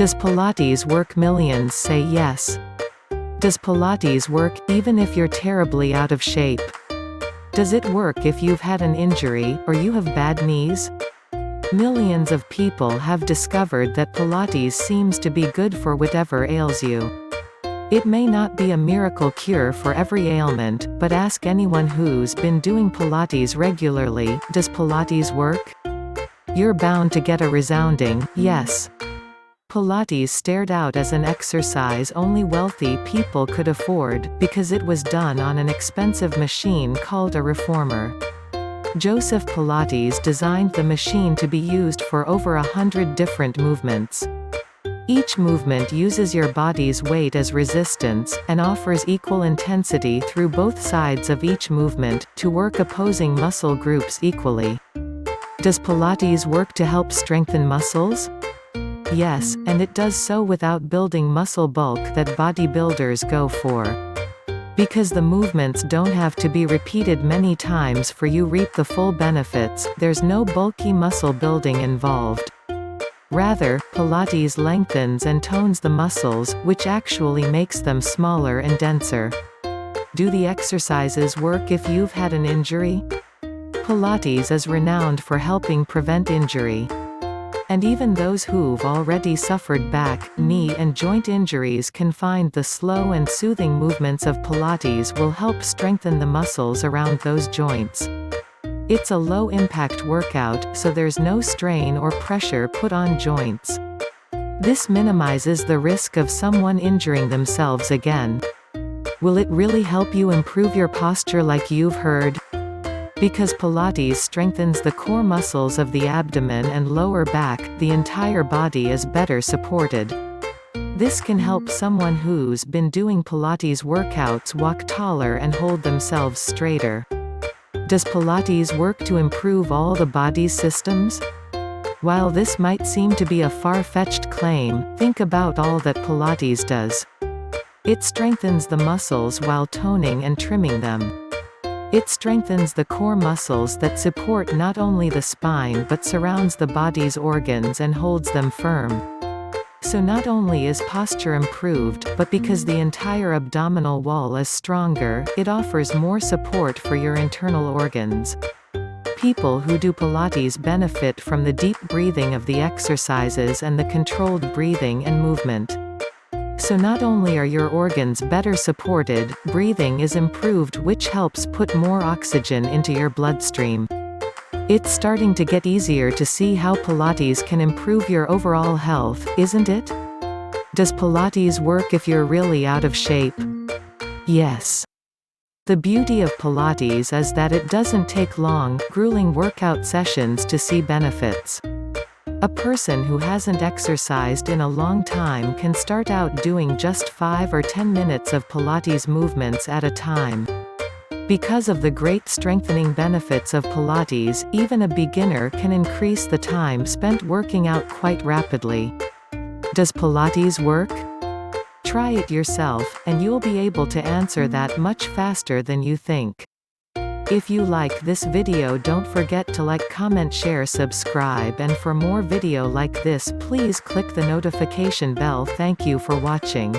Does Pilates work? Millions say yes. Does Pilates work, even if you're terribly out of shape? Does it work if you've had an injury, or you have bad knees? Millions of people have discovered that Pilates seems to be good for whatever ails you. It may not be a miracle cure for every ailment, but ask anyone who's been doing Pilates regularly, does Pilates work? You're bound to get a resounding, yes. Pilates started out as an exercise only wealthy people could afford, because it was done on an expensive machine called a reformer. Joseph Pilates designed the machine to be used for over 100 different movements. Each movement uses your body's weight as resistance, and offers equal intensity through both sides of each movement, to work opposing muscle groups equally. Does Pilates work to help strengthen muscles? Yes, and it does so without building muscle bulk that bodybuilders go for. Because the movements don't have to be repeated many times for you reap the full benefits, there's no bulky muscle building involved. Rather, Pilates lengthens and tones the muscles, which actually makes them smaller and denser. Do the exercises work if you've had an injury? Pilates is renowned for helping prevent injury. And even those who've already suffered back, knee and joint injuries can find the slow and soothing movements of Pilates will help strengthen the muscles around those joints. It's a low-impact workout, so there's no strain or pressure put on joints. This minimizes the risk of someone injuring themselves again. Will it really help you improve your posture like you've heard? Because Pilates strengthens the core muscles of the abdomen and lower back, the entire body is better supported. This can help someone who's been doing Pilates workouts walk taller and hold themselves straighter. Does Pilates work to improve all the body's systems? While this might seem to be a far-fetched claim, think about all that Pilates does. It strengthens the muscles while toning and trimming them. It strengthens the core muscles that support not only the spine but surrounds the body's organs and holds them firm. So not only is posture improved, but because the entire abdominal wall is stronger, it offers more support for your internal organs. People who do Pilates benefit from the deep breathing of the exercises and the controlled breathing and movement. So not only are your organs better supported, breathing is improved, which helps put more oxygen into your bloodstream. It's starting to get easier to see how Pilates can improve your overall health, isn't it? Does Pilates work if you're really out of shape? Yes. The beauty of Pilates is that it doesn't take long, grueling workout sessions to see benefits. A person who hasn't exercised in a long time can start out doing just 5 or 10 minutes of Pilates movements at a time. Because of the great strengthening benefits of Pilates, even a beginner can increase the time spent working out quite rapidly. Does Pilates work? Try it yourself, and you'll be able to answer that much faster than you think. If you like this video, don't forget to like, comment, share, subscribe, and for more video like this please click the notification bell. Thank you for watching.